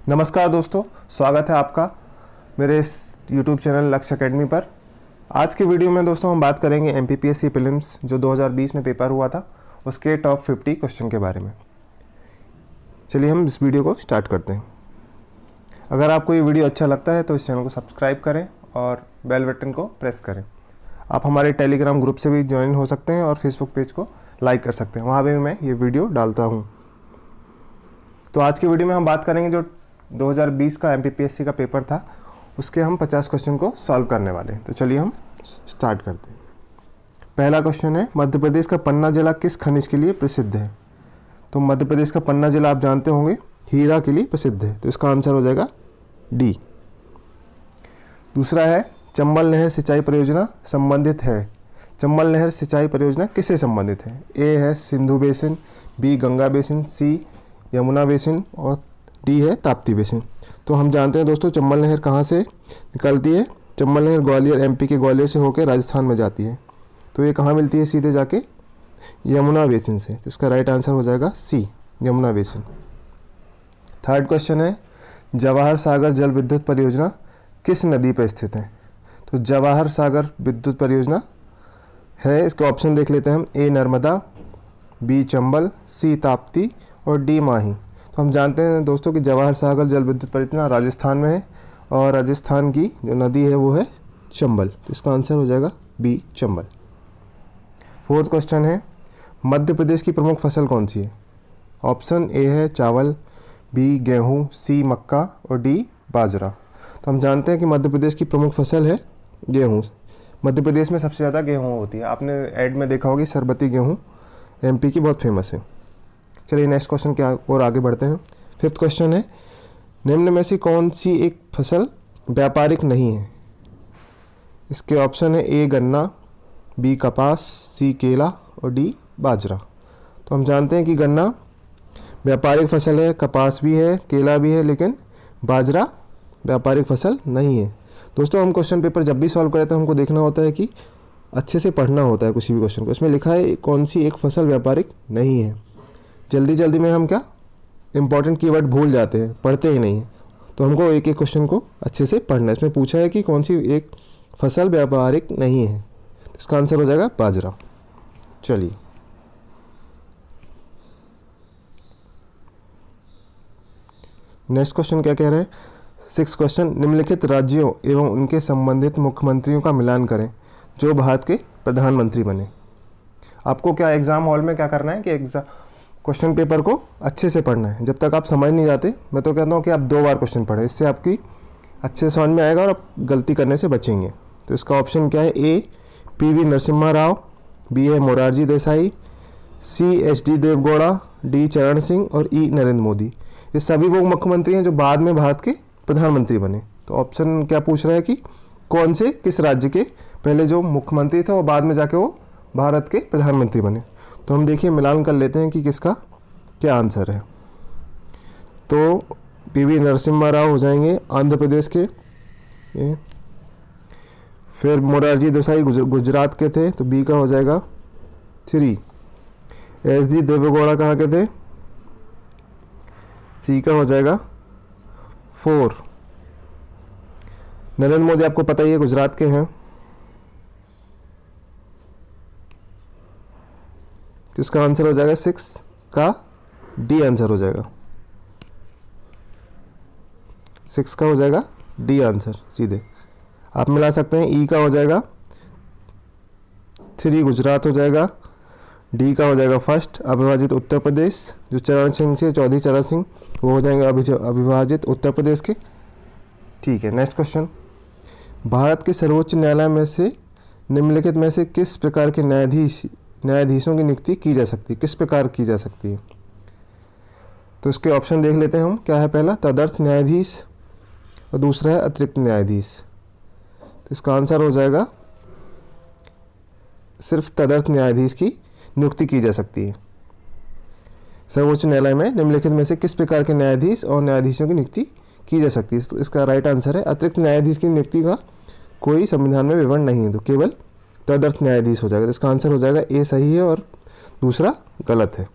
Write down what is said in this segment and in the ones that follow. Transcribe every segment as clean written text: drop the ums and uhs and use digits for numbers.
नमस्कार दोस्तों, स्वागत है आपका मेरे इस YouTube चैनल लक्ष्य एकेडमी पर। आज की वीडियो में दोस्तों हम बात करेंगे MPPSC प्रीलिम्स जो 2020 में पेपर हुआ था उसके टॉप 50 क्वेश्चन के बारे में। चलिए हम इस वीडियो को स्टार्ट करते हैं। अगर आपको ये वीडियो अच्छा लगता है तो इस चैनल को सब्सक्राइब करें और बेल बटन को प्रेस करें। आप हमारे टेलीग्राम ग्रुप से भी ज्वाइन हो सकते हैं और फेसबुक पेज को लाइक कर सकते हैं, वहाँ भी मैं ये वीडियो डालता हूँ। तो आज की वीडियो में हम बात करेंगे जो 2020 का MPPSC का पेपर था उसके हम 50 क्वेश्चन को सॉल्व करने वाले हैं। तो चलिए हम स्टार्ट करते हैं। पहला क्वेश्चन है, मध्य प्रदेश का पन्ना जिला किस खनिज के लिए प्रसिद्ध है? तो मध्य प्रदेश का पन्ना जिला आप जानते होंगे हीरा के लिए प्रसिद्ध है, तो इसका आंसर हो जाएगा डी। दूसरा है, चंबल नहर सिंचाई परियोजना संबंधित है। चंबल नहर सिंचाई परियोजना किससे संबंधित है? ए है Sindhu basin, B Ganga basin, C Yamuna basin और डी है ताप्ती बेसिन। तो हम जानते हैं दोस्तों चंबल नहर कहाँ से निकलती है। चंबल नहर ग्वालियर MP के ग्वालियर से होकर राजस्थान में जाती है, तो ये कहाँ मिलती है? सीधे जाके यमुना बेसिन से। तो इसका राइट आंसर हो जाएगा सी, यमुना बेसिन। थर्ड क्वेश्चन है, जवाहर सागर जल विद्युत परियोजना किस नदी पर स्थित है? तो जवाहर सागर विद्युत परियोजना है, इसके ऑप्शन देख लेते हैं हम। ए नर्मदा, बी चंबल, सी ताप्ती और डी माही। तो हम जानते हैं दोस्तों कि जवाहर सागर जल विद्युत परियोजना राजस्थान में है और राजस्थान की जो नदी है वो है चंबल, तो इसका आंसर हो जाएगा बी चंबल। फोर्थ क्वेश्चन है, मध्य प्रदेश की प्रमुख फसल कौन सी है? ऑप्शन ए है चावल, बी गेहूँ, सी मक्का और डी बाजरा। तो हम जानते हैं कि मध्य प्रदेश की प्रमुख फसल है गेहूँ। मध्य प्रदेश में सबसे ज़्यादा गेहूँ होती है, आपने ऐड में देखा होगी सरबती गेहूँ MP की बहुत फेमस है। चलिए नेक्स्ट क्वेश्चन के और आगे बढ़ते हैं। फिफ्थ क्वेश्चन है, निम्न में से कौन सी एक फसल व्यापारिक नहीं है? इसके ऑप्शन है ए गन्ना, बी कपास, सी केला और डी बाजरा। तो हम जानते हैं कि गन्ना व्यापारिक फसल है, कपास भी है, केला भी है, लेकिन बाजरा व्यापारिक फसल नहीं है। दोस्तों हम क्वेश्चन पेपर जब भी सॉल्व करते हैं हमको देखना होता है कि अच्छे से पढ़ना होता है किसी भी क्वेश्चन को। इसमें लिखा है कौन सी एक फसल व्यापारिक नहीं है। जल्दी में हम क्या इंपॉर्टेंट कीवर्ड भूल जाते हैं, पढ़ते ही नहीं हैं। तो हमको एक एक क्वेश्चन को अच्छे से पढ़ना है। इसमें पूछा है कि कौन सी एक फसल व्यापारिक नहीं है, इसका आंसर हो जाएगा बाजरा। चलिए नेक्स्ट क्वेश्चन क्या कह रहे हैं? सिक्स क्वेश्चन, निम्नलिखित राज्यों एवं उनके संबंधित मुख्यमंत्रियों का मिलान करें जो भारत के प्रधानमंत्री बने। आपको क्या एग्जाम हॉल में क्या करना है कि क्वेश्चन पेपर को अच्छे से पढ़ना है। जब तक आप समझ नहीं जाते, मैं तो कहता हूँ कि आप 2 बार क्वेश्चन पढ़ें, इससे आपकी अच्छे से समझ में आएगा और आप गलती करने से बचेंगे। तो इसका ऑप्शन क्या है? ए PV नरसिम्हा राव, बी है मोरारजी देसाई, सी HD देवगौड़ा, डी चरण सिंह और ई नरेंद्र मोदी। ये सभी वो मुख्यमंत्री हैं जो बाद में भारत के प्रधानमंत्री बने। तो ऑप्शन क्या पूछ रहा है कि कौन से किस राज्य के पहले जो मुख्यमंत्री थे वो बाद में जाके वो भारत के प्रधानमंत्री बने। तो हम देखिए मिलान कर लेते हैं कि किसका क्या आंसर है। तो PV नरसिम्हा राव हो जाएंगे आंध्र प्रदेश के, फिर मोरारजी देसाई गुजरात के थे, तो बी का हो जाएगा 3। SD देवेगौड़ा कहाँ के थे? सी का हो जाएगा 4। नरेंद्र मोदी आपको पता ही है गुजरात के हैं, तो इसका आंसर हो जाएगा 6 का डी आंसर हो जाएगा। 6 का हो जाएगा डी आंसर। सीधे आप मिला सकते हैं। ई का हो जाएगा 3 गुजरात हो जाएगा, डी का हो जाएगा फर्स्ट अविभाजित उत्तर प्रदेश जो चरण सिंह से चौधरी चरण सिंह वो हो जाएंगे अविभाजित उत्तर प्रदेश के। ठीक है नेक्स्ट क्वेश्चन, भारत के सर्वोच्च न्यायालय में से निम्नलिखित में से किस प्रकार के न्यायाधीशों की नियुक्ति की जा सकती है? किस प्रकार की जा सकती है? तो इसके ऑप्शन देख लेते हैं हम। क्या है? पहला तदर्थ न्यायाधीश और दूसरा है अतिरिक्त न्यायाधीश। तो इसका आंसर हो जाएगा सिर्फ तदर्थ न्यायाधीश की नियुक्ति की जा सकती है। सर्वोच्च न्यायालय में निम्नलिखित में से किस प्रकार के न्यायाधीश और न्यायाधीशों की नियुक्ति की जा सकती है? तो इसका राइट आंसर है अतिरिक्त न्यायाधीश की नियुक्ति का कोई संविधान में विवरण नहीं है, तो केवल तदर्थ न्यायाधीश हो जाएगा। तो इसका आंसर हो जाएगा ए सही है और दूसरा गलत है।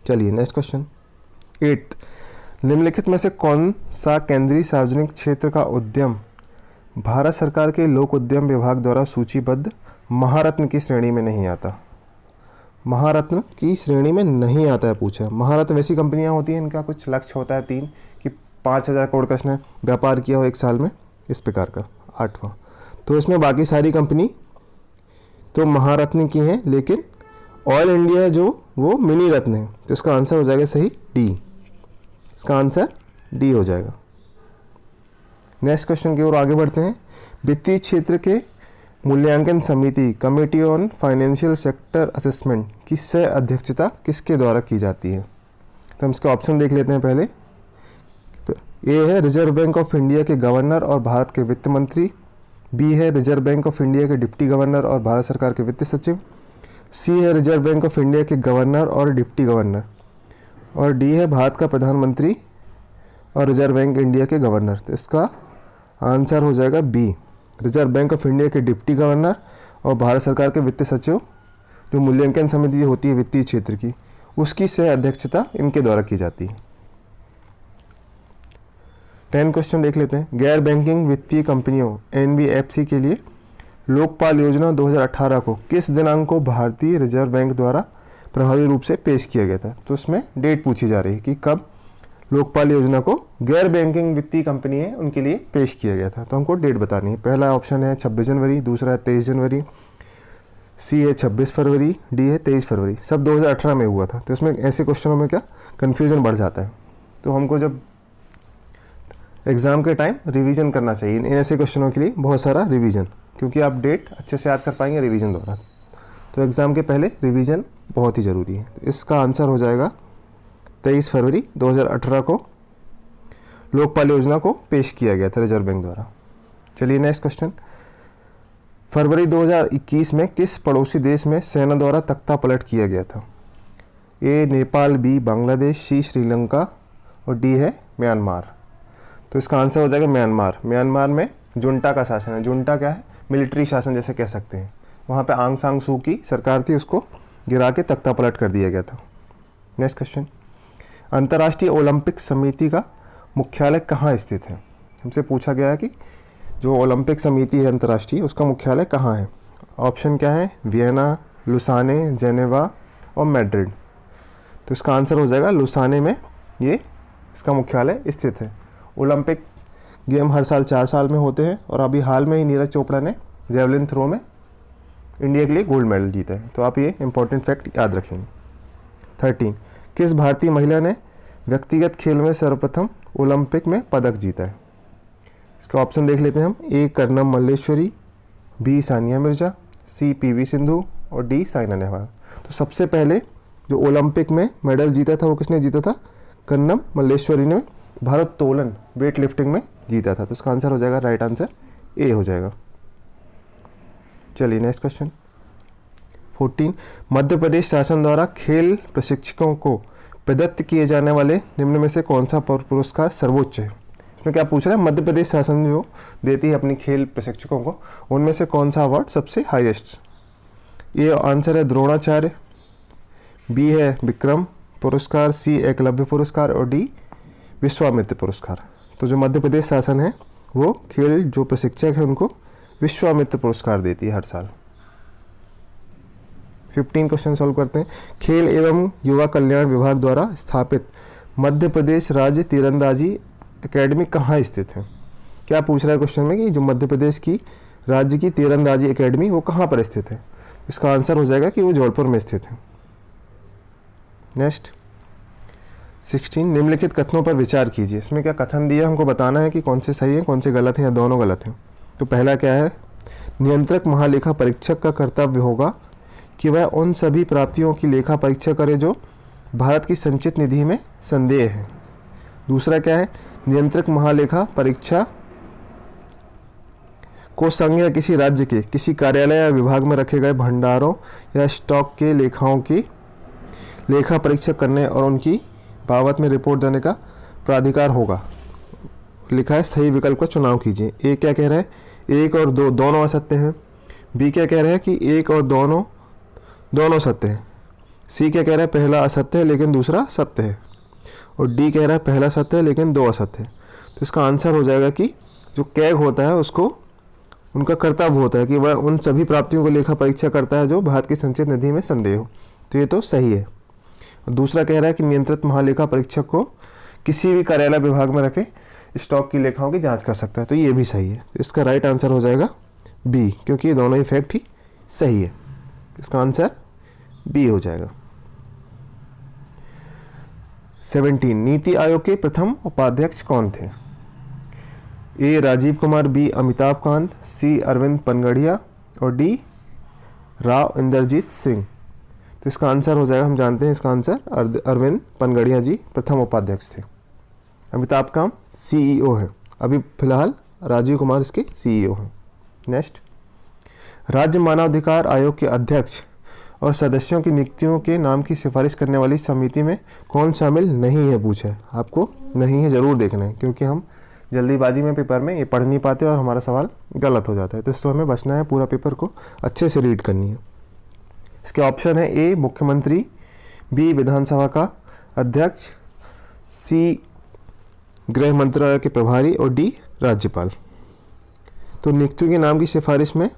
चलिए नेक्स्ट क्वेश्चन 8, निम्नलिखित में से कौन सा केंद्रीय सार्वजनिक क्षेत्र का उद्यम भारत सरकार के लोक उद्यम विभाग द्वारा सूचीबद्ध महारत्न की श्रेणी में नहीं आता? महारत्न की श्रेणी में नहीं आता है पूछा। महारत्न वैसी कंपनियां होती हैं इनका कुछ लक्ष्य होता है 3 कि 5,000 करोड़ का इसने व्यापार किया हो 1 साल में, इस प्रकार का। 8वां, तो इसमें बाकी सारी कंपनी तो महारत्न की हैं, लेकिन ऑयल इंडिया जो वो मिनी रत्न है, तो इसका आंसर हो जाएगा सही डी। इसका आंसर डी हो जाएगा। नेक्स्ट क्वेश्चन की ओर आगे बढ़ते हैं। वित्तीय क्षेत्र के मूल्यांकन समिति committee on financial sector assessment की सह अध्यक्षता किसके द्वारा की जाती है? तो हम इसके ऑप्शन देख लेते हैं पहले। ए है रिजर्व बैंक ऑफ इंडिया के गवर्नर और भारत के वित्त मंत्री। बी है रिजर्व बैंक ऑफ इंडिया के डिप्टी गवर्नर और भारत सरकार के वित्त सचिव। सी है रिजर्व बैंक ऑफ इंडिया के गवर्नर और डिप्टी गवर्नर। और डी है भारत का प्रधानमंत्री और रिजर्व बैंक इंडिया के गवर्नर। तो इसका आंसर हो जाएगा B, reserve bank of India के डिप्टी गवर्नर और भारत सरकार के वित्त सचिव। जो मूल्यांकन समिति होती है वित्तीय क्षेत्र की, उसकी सह अध्यक्षता इनके द्वारा की जाती है। 10 क्वेश्चन देख लेते हैं। गैर बैंकिंग वित्तीय कंपनियों NBFC के लिए लोकपाल योजना 2018 को किस दिनांक को भारतीय रिजर्व बैंक द्वारा प्रभावी रूप से पेश किया गया था? तो उसमें डेट पूछी जा रही है कि कब लोकपाल योजना को गैर बैंकिंग वित्तीय कंपनी है उनके लिए पेश किया गया था। तो हमको डेट बतानी है। पहला ऑप्शन है 26 जनवरी, दूसरा है 23 जनवरी, सी है 26 फरवरी, डी है 23 फरवरी। सब 2018 में हुआ था। तो इसमें ऐसे क्वेश्चनों में क्या कन्फ्यूजन बढ़ जाता है, तो हमको जब एग्ज़ाम के टाइम रिवीजन करना चाहिए इन ऐसे क्वेश्चनों के लिए, बहुत सारा रिवीजन, क्योंकि आप डेट अच्छे से याद कर पाएंगे रिवीजन द्वारा। तो एग्ज़ाम के पहले रिवीजन बहुत ही ज़रूरी है। तो इसका आंसर हो जाएगा 23 फरवरी 2018 को लोकपाल योजना को पेश किया गया था रिजर्व बैंक द्वारा। चलिए नेक्स्ट क्वेश्चन। फरवरी 2021 में किस पड़ोसी देश में सेना द्वारा तख्ता पलट किया गया था? ए नेपाल, बी बांग्लादेश, सी श्रीलंका और डी है म्यांमार। तो इसका आंसर हो जाएगा म्यांमार। म्यांमार में जुंटा का शासन है। जुंटा क्या है? मिलिट्री शासन जैसे कह सकते हैं। वहाँ पे आंग सांग सू की सरकार थी, उसको गिरा के तख्ता पलट कर दिया गया था। Next question. अंतर्राष्ट्रीय ओलंपिक समिति का मुख्यालय कहाँ स्थित है? हमसे पूछा गया है कि जो ओलंपिक समिति है अंतर्राष्ट्रीय, उसका मुख्यालय कहाँ है? ऑप्शन क्या है? वियना, लुसाने, जेनेवा और मैड्रिड। तो इसका आंसर हो जाएगा लुसाने में ये इसका मुख्यालय स्थित है। ओलंपिक गेम हर साल 4 साल में होते हैं और अभी हाल में ही नीरज चोपड़ा ने जेवलिन थ्रो में इंडिया के लिए गोल्ड मेडल जीता है। तो आप ये इंपॉर्टेंट फैक्ट याद रखेंगे। 13, किस भारतीय महिला ने व्यक्तिगत खेल में सर्वप्रथम ओलंपिक में पदक जीता है? इसका ऑप्शन देख लेते हैं हम। ए कर्णम मल्लेश्वरी, बी सानिया मिर्जा, सी PV सिंधु और डी साइना नेहवाल। तो सबसे पहले जो ओलंपिक में मेडल जीता था वो किसने जीता था? कर्णम मल्लेश्वरी ने भारोत्तोलन वेट लिफ्टिंग में जीता था। तो इसका आंसर हो जाएगा, राइट आंसर ए हो जाएगा। चलिए नेक्स्ट क्वेश्चन। 14, मध्य प्रदेश शासन द्वारा खेल प्रशिक्षकों को प्रदत्त किए जाने वाले निम्न में से कौन सा पुरस्कार सर्वोच्च है? इसमें क्या पूछ रहा है? मध्य प्रदेश शासन जो देती है अपनी खेल प्रशिक्षकों को, उनमें से कौन सा अवार्ड सबसे हाईएस्ट? ये आंसर है द्रोणाचार्य, बी है विक्रम पुरस्कार, सी एकलव्य पुरस्कार और डी विश्वामित्र पुरस्कार। तो जो मध्य प्रदेश शासन है वो खेल जो प्रशिक्षक है उनको विश्वामित्र पुरस्कार देती है हर साल। 15 क्वेश्चन सॉल्व करते हैं। खेल एवं युवा कल्याण विभाग द्वारा स्थापित मध्य प्रदेश राज्य तीरंदाजी एकेडमी कहाँ स्थित है? क्या पूछ रहा है क्वेश्चन में कि जो मध्य प्रदेश की राज्य की तीरंदाजी एकेडमी वो कहाँ पर स्थित है? इसका आंसर हो जाएगा कि वो जौनपुर में स्थित है। नेक्स्ट 16, निम्नलिखित कथनों पर विचार कीजिए। इसमें क्या कथन दिया, हमको बताना है कि कौन से सही हैं कौन से गलत हैं या दोनों गलत हैं। तो पहला क्या है? नियंत्रक महालेखा परीक्षक का कर्तव्य होगा कि वह उन सभी प्राप्तियों की लेखा परीक्षा करे जो भारत की संचित निधि में संदेह है। दूसरा क्या है? नियंत्रक महालेखा परीक्षा को संघ या किसी राज्य के किसी कार्यालय या विभाग में रखे गए भंडारों या स्टॉक के लेखाओं की लेखा परीक्षा करने और उनकी बाबत में रिपोर्ट देने का प्राधिकार होगा। लिखा है सही विकल्प का चुनाव कीजिए। ए क्या कह रहा है? 1 और 2 दोनों असत्य हैं। बी क्या कह रहा है कि 1 और दोनों सत्य हैं। सी क्या कह रहा है? पहला असत्य है लेकिन दूसरा सत्य है। और डी कह रहा है पहला सत्य है लेकिन दो असत्य है। तो इसका आंसर हो जाएगा कि जो कैग होता है उसको उनका कर्तव्य होता है कि वह उन सभी प्राप्तियों को लेखा परीक्षा करता है जो भारत की संचित निधि में संदेह हो। तो ये तो सही है। और दूसरा कह रहा है कि नियंत्रित महालेखा परीक्षक को किसी भी कार्यालय विभाग में रखे स्टॉक की लेखाओं की जांच कर सकता है। तो ये भी सही है। तो इसका राइट आंसर हो जाएगा बी, क्योंकि ये दोनों ही फैक्ट ही सही है। इसका आंसर बी हो जाएगा। 17 नीति आयोग के प्रथम उपाध्यक्ष कौन थे? ए राजीव कुमार, बी अमिताभ कांत, सी अरविंद पनगड़िया और डी राव इंदरजीत सिंह। तो इसका आंसर हो जाएगा, हम जानते हैं इसका आंसर अरविंद पनगड़िया जी प्रथम उपाध्यक्ष थे। अमिताभ कांत सीईओ है, अभी फिलहाल राजीव कुमार इसके सीईओ हैं। नेक्स्ट, राज्य मानवाधिकार आयोग के अध्यक्ष और सदस्यों की नियुक्तियों के नाम की सिफारिश करने वाली समिति में कौन शामिल नहीं है पूछा है। आपको नहीं है ज़रूर देखना है, क्योंकि हम जल्दीबाजी में पेपर में ये पढ़ नहीं पाते और हमारा सवाल गलत हो जाता है। तो इससे हमें बचना है, पूरा पेपर को अच्छे से रीड करनी है। इसके ऑप्शन है ए मुख्यमंत्री, बी विधानसभा का अध्यक्ष, सी गृह मंत्रालय के प्रभारी और डी राज्यपाल। तो नियुक्तियों के नाम की सिफारिश में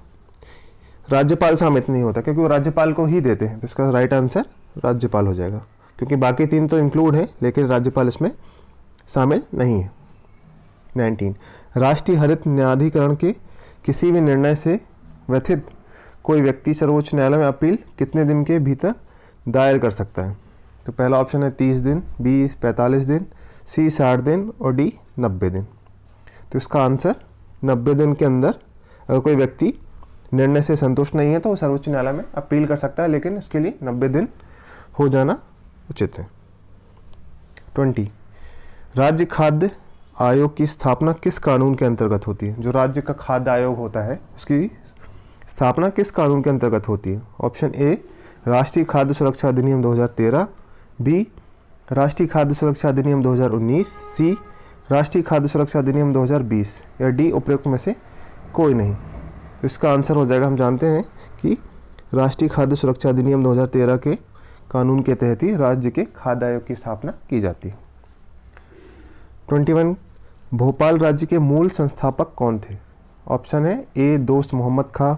राज्यपाल शामिल नहीं होता, क्योंकि वो राज्यपाल को ही देते हैं। तो इसका राइट आंसर राज्यपाल हो जाएगा, क्योंकि बाकी तीन तो इंक्लूड है लेकिन राज्यपाल इसमें शामिल नहीं है। 19 राष्ट्रीय हरित न्यायाधिकरण के किसी भी निर्णय से व्यथित कोई व्यक्ति सर्वोच्च न्यायालय में अपील कितने दिन के भीतर दायर कर सकता है? तो पहला ऑप्शन है 30 दिन, बी 45 दिन, सी 60 दिन और डी 90 दिन। तो इसका आंसर 90 दिन के अंदर अगर कोई व्यक्ति निर्णय से संतुष्ट नहीं है तो वो सर्वोच्च न्यायालय में अपील कर सकता है, लेकिन इसके लिए 90 दिन हो जाना उचित है। 20 राज्य खाद्य आयोग की स्थापना किस कानून के अंतर्गत होती है? जो राज्य का खाद्य आयोग होता है उसकी स्थापना किस कानून के अंतर्गत होती है? ऑप्शन ए राष्ट्रीय खाद्य सुरक्षा अधिनियम 2013, बी राष्ट्रीय खाद्य सुरक्षा अधिनियम 2019, सी राष्ट्रीय खाद्य सुरक्षा अधिनियम 2020 या डी उपयुक्त में से कोई नहीं। तो इसका आंसर हो जाएगा, हम जानते हैं कि राष्ट्रीय खाद्य सुरक्षा अधिनियम 2013 के कानून के तहत ही राज्य के खाद्य आयोग की स्थापना की जाती है। 21 भोपाल राज्य के मूल संस्थापक कौन थे? ऑप्शन है ए दोस्त मोहम्मद खां,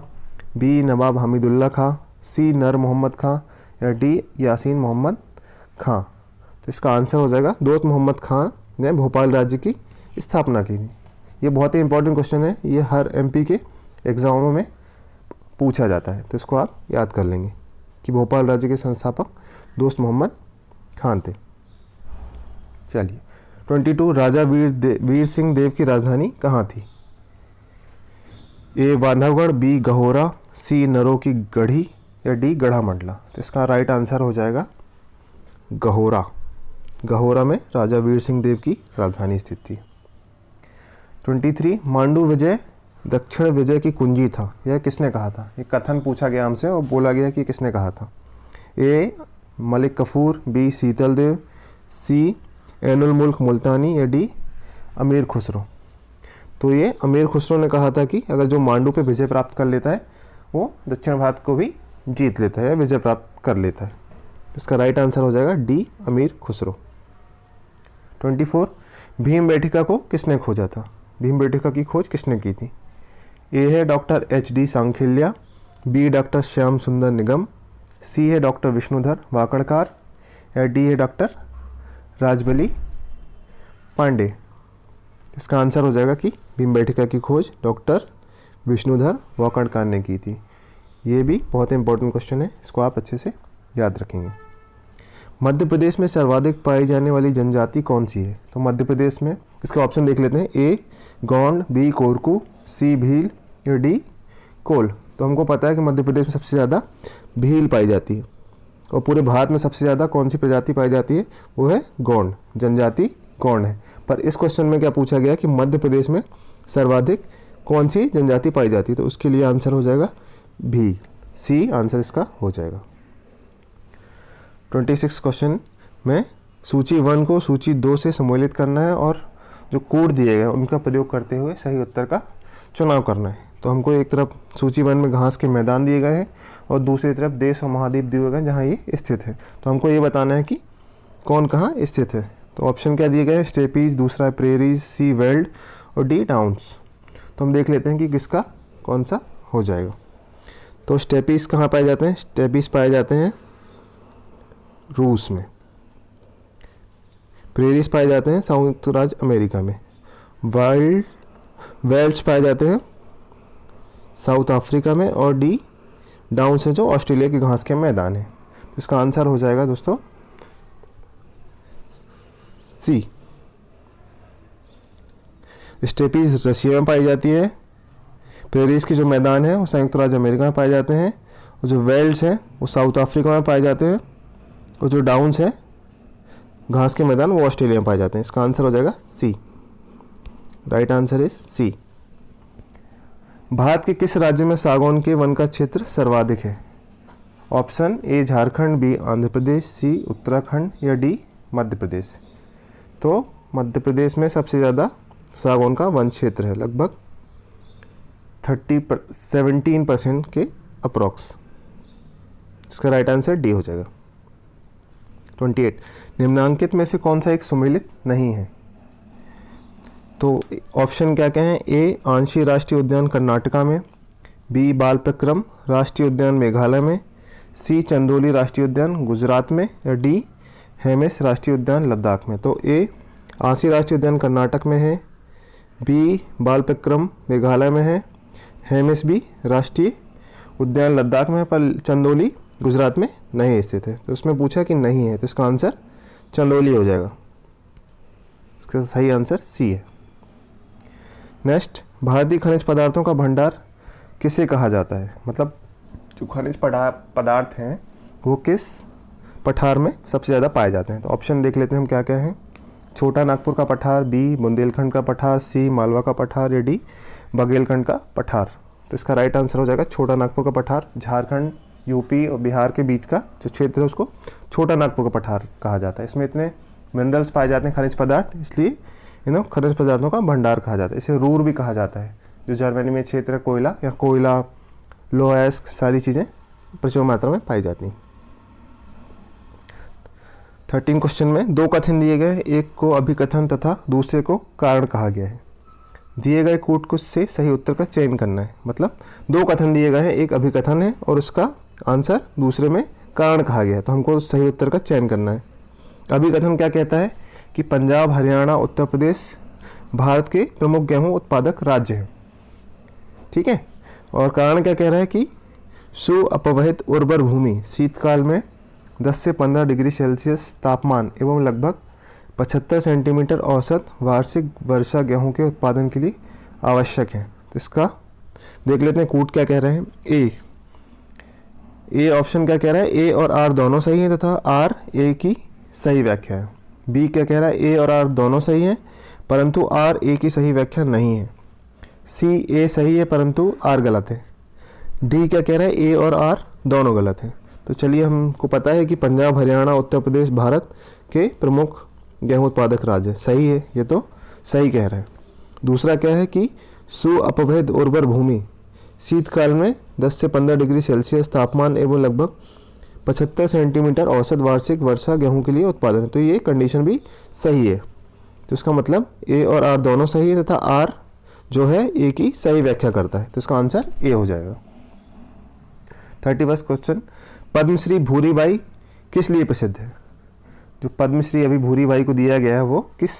बी नवाब हमीदुल्ला खां, सी नर मोहम्मद खां या डी यासीन मोहम्मद खां। तो इसका आंसर हो जाएगा दोस्त मोहम्मद खां ने भोपाल राज्य की स्थापना की थी। ये बहुत ही इंपॉर्टेंट क्वेश्चन है, ये हर एमपी के एग्जामों में पूछा जाता है, तो इसको आप याद कर लेंगे कि भोपाल राज्य के संस्थापक दोस्त मोहम्मद खान थे। चलिए 22 राजा वीर सिंह देव की राजधानी कहाँ थी? ए बांधवगढ़, बी गहोरा, सी नरों की गढ़ी या डी गढ़ामंडला। तो इसका राइट आंसर हो जाएगा गहोरा। गहोरा में राजा वीर सिंह देव की राजधानी स्थित थी। 23 मांडू विजय दक्षिण विजय की कुंजी था, यह किसने कहा था? ये कथन पूछा गया हमसे और बोला गया कि किसने कहा था। ए मलिक कफूर, बी शीतल देव, सी ऐनुल मुल्क मुल्तानी या डी अमीर खुसरो। तो ये अमीर खुसरो ने कहा था कि अगर जो मांडू पे विजय प्राप्त कर लेता है वो दक्षिण भारत को भी जीत लेता है या विजय प्राप्त कर लेता है। इसका राइट आंसर हो जाएगा डी अमीर खुसरो। 24 भीम बेटिका को किसने खोजा था? भीम बेटिका की खोज किसने की थी? ए है doctor HD Sankhalia, B doctor Shyam Sundar Nigam, सी है डॉक्टर विष्णुधर वाकड़कार या डी है डॉक्टर राजबली पांडे। इसका आंसर हो जाएगा कि भीम बेटिका की खोज डॉक्टर विष्णुधर वाकड़कार ने की थी। ये भी बहुत इंपॉर्टेंट क्वेश्चन है, इसको आप अच्छे से याद रखेंगे। मध्य प्रदेश में सर्वाधिक पाई जाने वाली जनजाति कौन सी है? तो मध्य प्रदेश में इसके ऑप्शन देख लेते हैं। ए गोंड, बी कोरकू, सी भील या डी कोल। तो हमको पता है कि मध्य प्रदेश में सबसे ज़्यादा भील पाई जाती है और पूरे भारत में सबसे ज़्यादा कौन सी प्रजाति पाई जाती है? वो है गोंड, जनजाति गोंड है। पर इस क्वेश्चन में क्या पूछा गया कि मध्य प्रदेश में सर्वाधिक कौन सी जनजाति पाई जाती है? तो उसके लिए आंसर हो जाएगा भी, सी आंसर इसका हो जाएगा। 26 क्वेश्चन में सूची 1 को सूची 2 से सम्मिलित करना है और जो कोड दिए गए उनका प्रयोग करते हुए सही उत्तर का चुनाव करना है। तो हमको एक तरफ सूची 1 में घास के मैदान दिए गए हैं और दूसरी तरफ देश और महाद्वीप दिए गए हैं जहाँ ये स्थित है। तो हमको ये बताना है कि कौन कहाँ स्थित है। तो ऑप्शन क्या दिए गए हैं, स्टेपीज, दूसरा है प्रेरीज, सी वेल्ड और डी डाउन्स। तो हम देख लेते हैं कि किसका कौन सा हो जाएगा। तो स्टेपीज कहाँ पाए जाते हैं, स्टेपीज पाए जाते हैं रूस में, प्रेरीज पाए जाते हैं संयुक्त राज्य अमेरिका में, वेल्ड्स पाए जाते हैं साउथ अफ्रीका में, और डी डाउन्स है जो ऑस्ट्रेलिया के घास के मैदान है। तो इसका आंसर हो जाएगा दोस्तों सी। स्टेपीज रशिया में पाई जाती है, प्रेरीज के जो मैदान है वो संयुक्त राज्य अमेरिका में पाए जाते हैं, और जो वेल्ड्स हैं वो साउथ अफ्रीका में पाए जाते हैं, और जो डाउन्स हैं घास के मैदान वो ऑस्ट्रेलिया में पाए जाते हैं। इसका आंसर हो जाएगा C. Right answer is C. Bharat के किस राज्य में सागौन के वन का क्षेत्र सर्वाधिक है? Option A Jharkhand, B Andhra Pradesh, C Uttarakhand या डी मध्य प्रदेश। तो मध्य प्रदेश में सबसे ज़्यादा सागौन का वन क्षेत्र है, लगभग 17% के अप्रॉक्स। इसका राइट आंसर डी हो जाएगा। 28 निम्नांकित में से कौन सा एक सुमेलित नहीं है? तो ऑप्शन क्या क्या हैं, ए आंशी राष्ट्रीय उद्यान कर्नाटका में, बी बाल प्रक्रम राष्ट्रीय उद्यान मेघालय में, सी चंदोली राष्ट्रीय उद्यान गुजरात में या डी हेमिस राष्ट्रीय उद्यान लद्दाख में। तो ए आंशी राष्ट्रीय उद्यान कर्नाटक में है, बी बाल प्रक्रम मेघालय में है, हेमिस भी राष्ट्रीय उद्यान लद्दाख में है, पर चंदोली गुजरात में नहीं स्थित है। तो उसमें पूछा कि नहीं है, तो इसका आंसर चंदोली हो जाएगा। इसका सही आंसर सी है। नेक्स्ट, भारतीय खनिज पदार्थों का भंडार किसे कहा जाता है? मतलब जो खनिज पदार्थ हैं वो किस पठार में सबसे ज़्यादा पाए जाते हैं? तो ऑप्शन देख लेते हैं हम क्या क्या हैं। छोटा नागपुर का पठार, बी बुंदेलखंड का पठार, सी मालवा का पठार या डी बघेलखंड का पठार। तो इसका राइट आंसर हो जाएगा छोटा नागपुर का पठार। झारखंड, यूपी और बिहार के बीच का जो क्षेत्र है उसको छोटा नागपुर का पठार कहा जाता है। इसमें इतने मिनरल्स पाए जाते हैं, खनिज पदार्थ, इसलिए खनिज पदार्थों का भंडार कहा जाता है। इसे रूर भी कहा जाता है। जो जर्मनी में क्षेत्र है कोयला या कोयला, लोहेस्क, सारी चीज़ें प्रचुर मात्रा में पाई जाती हैं। 13 क्वेश्चन में दो कथन दिए गए हैं, एक को अभिकथन तथा दूसरे को कारण कहा गया है। दिए गए कूटकुछ से सही उत्तर का चयन करना है। मतलब दो कथन दिए गए हैं, एक अभिकथन है और उसका आंसर दूसरे में कारण कहा गया है, तो हमको सही उत्तर का चयन करना है। अभिकथन क्या कहता है कि पंजाब, हरियाणा, उत्तर प्रदेश भारत के प्रमुख गेहूं उत्पादक राज्य हैं, ठीक है। और कारण क्या कह रहा है कि सुअपवहित उर्वर भूमि शीतकाल में 10 से 15 डिग्री सेल्सियस तापमान एवं लगभग 75 सेंटीमीटर औसत वार्षिक वर्षा गेहूं के उत्पादन के लिए आवश्यक है। तो इसका देख लेते हैं कूट क्या कह रहे हैं। ए ऑप्शन क्या कह रहा है, ए और आर दोनों सही हैं तथा आर ए की सही व्याख्या है। बी क्या कह रहा है, ए और आर दोनों सही हैं परंतु आर ए की सही व्याख्या नहीं है। सी ए सही है परंतु आर गलत है। डी क्या कह रहा है, ए और आर दोनों गलत हैं। तो चलिए, हमको पता है कि पंजाब, हरियाणा, उत्तर प्रदेश भारत के प्रमुख गेहूं उत्पादक राज्य, सही है, ये तो सही कह रहे हैं। दूसरा क्या है कि सुअपवहित उर्वर भूमि शीतकाल में 10 से 15 डिग्री सेल्सियस तापमान एवं लगभग 75 सेंटीमीटर औसत वार्षिक वर्षा गेहूं के लिए उत्पादन है। तो ये कंडीशन भी सही है। तो इसका मतलब ए और आर दोनों सही है तथा आर जो है ए की सही व्याख्या करता है। तो इसका आंसर ए हो जाएगा। 31 क्वेश्चन, पद्मश्री भूरीबाई किस लिए प्रसिद्ध है? जो पद्मश्री अभी भूरीबाई को दिया गया है वो किस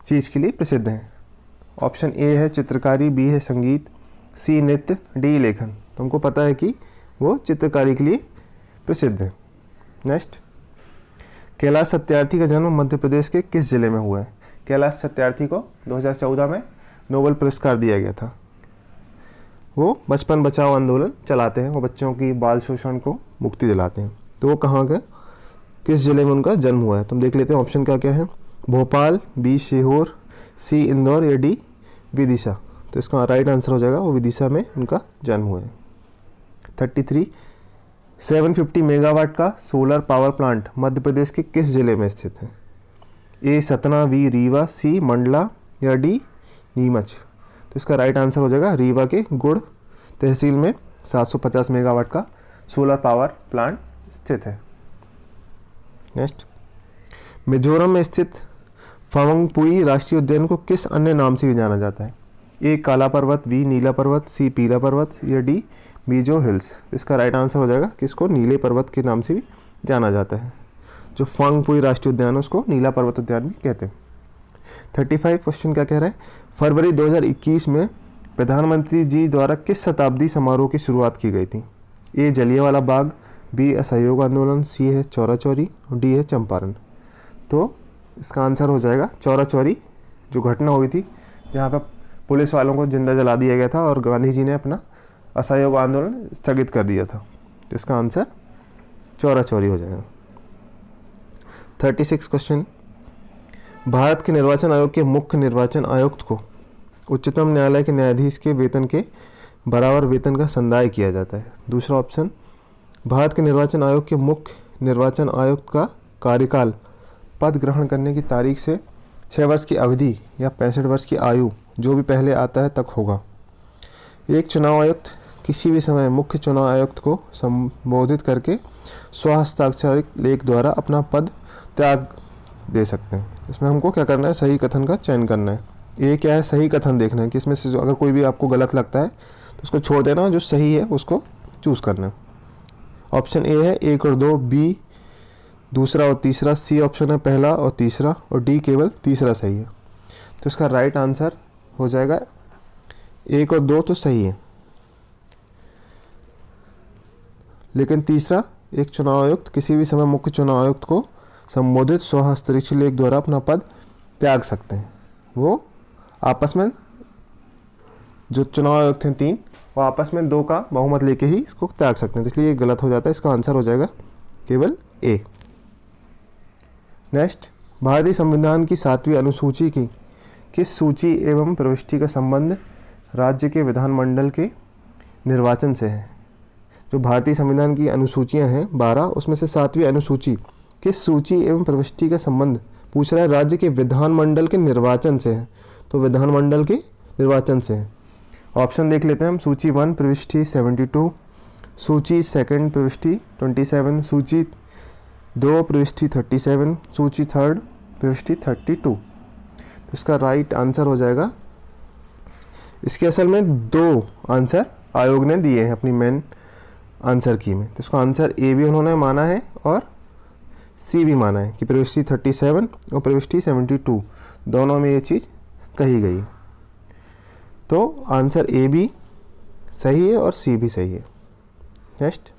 चीज़ के लिए प्रसिद्ध है? ऑप्शन ए है चित्रकारी, बी है संगीत, सी नृत्य, डी लेखन। तो हमको पता है कि वो चित्रकारी के लिए प्रसिद्ध है। नेक्स्ट, कैलाश सत्यार्थी का जन्म मध्य प्रदेश के किस जिले में हुआ है? कैलाश सत्यार्थी को 2014 में नोबेल पुरस्कार दिया गया था। वो बचपन बचाओ आंदोलन चलाते हैं, वो बच्चों की बाल शोषण को मुक्ति दिलाते हैं। तो वो कहाँ का, किस जिले में उनका जन्म हुआ है? तो हम देख लेते हैं ऑप्शन क्या क्या है। भोपाल, बी सीहोर, सी इंदौर या डी विदिशा। तो इसका राइट आंसर हो जाएगा वो विदिशा में उनका जन्म हुआ है। 33, 750 मेगावाट का solar power plant Madhya Pradesh के किस जिले में स्थित है? ए सतना, बी रीवा, सी मंडला या डी नीमच। तो इसका राइट आंसर हो जाएगा रीवा के गुड़ तहसील में 750 मेगावाट का सोलर पावर प्लांट स्थित है। नेक्स्ट, मिजोरम में स्थित फवंगपुई राष्ट्रीय उद्यान को किस अन्य नाम से भी जाना जाता है? ए काला पर्वत, बी नीला पर्वत, सी पीला पर्वत या डी मीजो हिल्स? इसका राइट आंसर हो जाएगा कि इसको नीले पर्वत के नाम से भी जाना जाता है। जो फवंगपुई राष्ट्रीय उद्यान है उसको नीला पर्वत उद्यान भी कहते हैं। 35 क्वेश्चन क्या कह रहा है? फरवरी 2021 में प्रधानमंत्री जी द्वारा किस शताब्दी समारोह की शुरुआत की गई थी? ए जलियांवाला बाग, बी असहयोग आंदोलन, सी है चौरा चौरी, डी है चंपारण। तो इसका आंसर हो जाएगा चौरा चौरी, जो घटना हुई थी जहाँ पर पुलिस वालों को जिंदा जला दिया गया था और गांधी जी ने अपना असहयोग आंदोलन स्थगित कर दिया था। तो इसका आंसर चौरा चौरी हो जाएगा। 36 क्वेश्चन, भारत के निर्वाचन आयोग के मुख्य निर्वाचन आयुक्त को उच्चतम न्यायालय के न्यायाधीश के वेतन के बराबर वेतन का संदाय किया जाता है। दूसरा ऑप्शन, भारत के निर्वाचन आयोग के मुख्य निर्वाचन आयुक्त का कार्यकाल पद ग्रहण करने की तारीख से 6 वर्ष की अवधि या 65 वर्ष की आयु जो भी पहले आता है तक होगा। एक चुनाव आयुक्त किसी भी समय मुख्य चुनाव आयुक्त को संबोधित करके स्वहस्ताक्षरित लेख द्वारा अपना पद त्याग दे सकते हैं। इसमें हमको क्या करना है? सही कथन का चयन करना है। ये क्या है? सही कथन देखना है कि इसमें से जो अगर कोई भी आपको गलत लगता है तो उसको छोड़ देना, जो सही है उसको चूज़ करना है। ऑप्शन ए है 1 और 2, बी दूसरा और तीसरा, सी ऑप्शन है पहला और तीसरा, और डी केवल तीसरा सही है। तो इसका राइट आंसर हो जाएगा 1 और 2 तो सही है, लेकिन तीसरा, एक चुनाव आयुक्त किसी भी समय मुख्य चुनाव आयुक्त को संबोधित स्वहस्ताक्षरित लेख द्वारा अपना पद त्याग सकते हैं। वो आपस में, जो चुनाव आयुक्त हैं 3, वो आपस में 2 का बहुमत लेके ही इसको त्याग सकते हैं। तो इसलिए ये गलत हो जाता है। इसका आंसर हो जाएगा केवल ए। नेक्स्ट, भारतीय संविधान की 7वीं अनुसूची की किस सूची एवं प्रविष्टि का संबंध राज्य के विधानमंडल के निर्वाचन से है? जो भारतीय संविधान की अनुसूचियां हैं 12, उसमें से 7वीं अनुसूची किस सूची एवं प्रविष्टि का संबंध पूछ रहा है? राज्य के विधानमंडल के निर्वाचन से है। तो विधानमंडल के निर्वाचन से है। ऑप्शन देख लेते हैं हम। सूची 1 प्रविष्टि 72, सूची 2 प्रविष्टि 27, सूची 2 प्रविष्टि 37, सूची 3 प्रविष्टि 32। तो इसका राइट आंसर हो जाएगा, इसके असल में 2 आंसर आयोग ने दिए हैं अपनी मेन आंसर की में। तो इसका आंसर ए भी उन्होंने माना है और सी भी माना है कि प्रविष्टि 37 और प्रविष्टि 72 दोनों में ये चीज़ कही गई है। तो आंसर ए भी सही है और सी भी सही है। नेक्स्ट,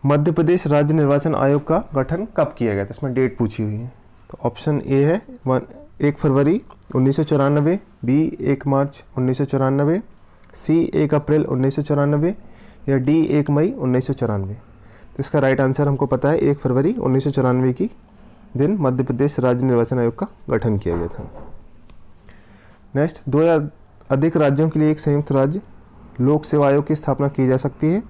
मध्य प्रदेश राज्य निर्वाचन आयोग का गठन कब किया गया था? इसमें डेट पूछी हुई है। तो ऑप्शन ए है 1 फरवरी 1994, बी 1 मार्च 1994, सी 1 अप्रैल 1994 या डी 1 मई 1994। तो इसका राइट आंसर हमको पता है 1 फरवरी 1994 की दिन मध्य प्रदेश राज्य निर्वाचन आयोग का गठन किया गया था। नेक्स्ट, 2 या अधिक राज्यों के लिए एक संयुक्त राज्य लोक सेवा आयोग की स्थापना की जा सकती है।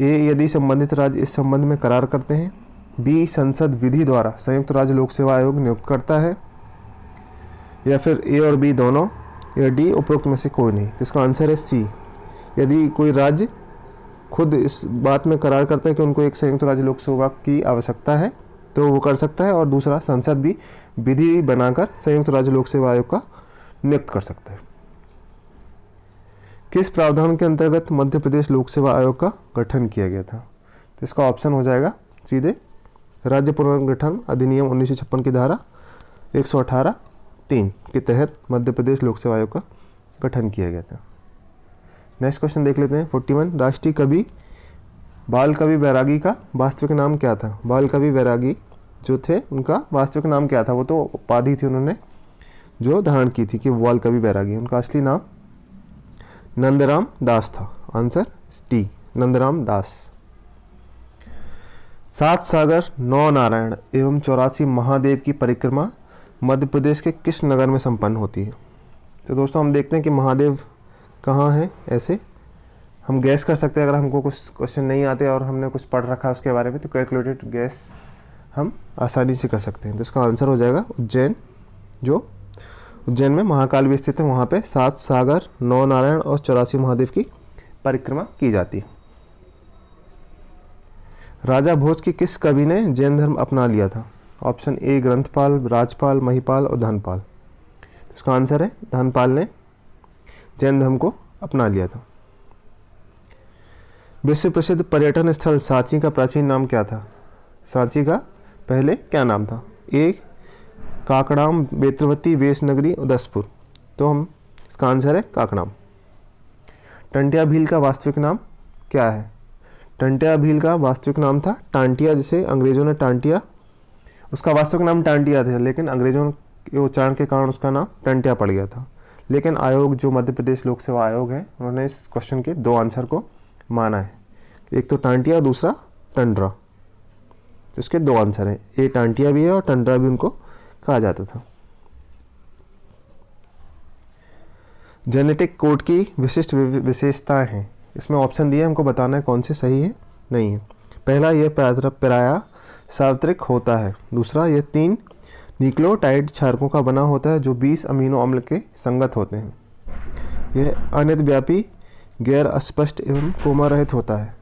ए, यदि संबंधित राज्य इस संबंध में करार करते हैं, बी, संसद विधि द्वारा संयुक्त राज्य लोक सेवा आयोग नियुक्त करता है, या फिर ए और बी दोनों, या डी उपरोक्त में से कोई नहीं। तो इसका आंसर है सी, यदि कोई राज्य खुद इस बात में करार करता है कि उनको एक संयुक्त राज्य लोक सेवा की आवश्यकता है तो वो कर सकता है, और दूसरा संसद भी विधि बनाकर संयुक्त राज्य लोक सेवा आयोग का नियुक्त कर सकता है। किस प्रावधान के अंतर्गत मध्य प्रदेश लोक सेवा आयोग का गठन किया गया था? तो इसका ऑप्शन हो जाएगा सीधे राज्य पुनर्गठन अधिनियम 1956 की धारा 118(3) के तहत मध्य प्रदेश लोक सेवा आयोग का गठन किया गया था। नेक्स्ट क्वेश्चन देख लेते हैं। 41, राष्ट्रीय कवि बाल कवि बैरागी का वास्तविक नाम क्या था? बाल कवि बैरागी जो थे उनका वास्तविक नाम क्या था? वो तो उपाधि थी उन्होंने जो धारण की थी कि बाल कवि बैरागी। उनका असली नाम नंदराम दास था। आंसर डी, नंदराम दास। 7 सागर 9 नारायण एवं 84 महादेव की परिक्रमा मध्य प्रदेश के किस नगर में संपन्न होती है? तो दोस्तों हम देखते हैं कि महादेव कहाँ हैं। ऐसे हम गैस कर सकते हैं अगर हमको कुछ क्वेश्चन नहीं आते और हमने कुछ पढ़ रखा है उसके बारे में, तो कैलकुलेटेड गैस हम आसानी से कर सकते हैं। तो इसका आंसर हो जाएगा उज्जैन। जो उज्जैन में महाकाल भी स्थित है, वहाँ पे 7 सागर 9 नारायण और 84 महादेव की परिक्रमा की जाती है। राजा भोज के किस कवि ने जैन धर्म अपना लिया था? ऑप्शन ए ग्रंथपाल, राजपाल, महिपाल और धनपाल। इसका आंसर है धनपाल ने जैन धर्म को अपना लिया था। विश्व प्रसिद्ध पर्यटन स्थल सांची का प्राचीन नाम क्या था? सांची का पहले क्या नाम था? ए काकड़ाम, बेत्रवती, वेशनगरी, उदयपुर। तो हम इसका आंसर है काकड़ाम। टंटिया भील का वास्तविक नाम क्या है? टंटिया भील का वास्तविक नाम था टांटिया, जिसे अंग्रेजों ने टांटिया, उसका वास्तविक नाम टांटिया था, लेकिन अंग्रेजों के उच्चारण के कारण उसका नाम टंटिया पड़ गया था। लेकिन आयोग, जो मध्य प्रदेश लोक सेवा आयोग है, उन्होंने इस क्वेश्चन के दो आंसर को माना है, एक तो टांटिया और दूसरा टंडरा। तो इसके दो आंसर है, ए टांटिया भी है और टंडरा भी उनको कहा जाता था। जेनेटिक कोड की विशिष्ट विशेषताएं हैं। इसमें ऑप्शन दिए, हमको बताना है कौन से सही है नहीं है। पहला, यह प्रायः सार्वत्रिक होता है। दूसरा, यह 3 न्यूक्लियोटाइड क्षारकों का बना होता है जो 20 अमीनो अम्ल के संगत होते हैं। यह अनित व्यापी, गैर अस्पष्ट एवं कोमा रहित होता है।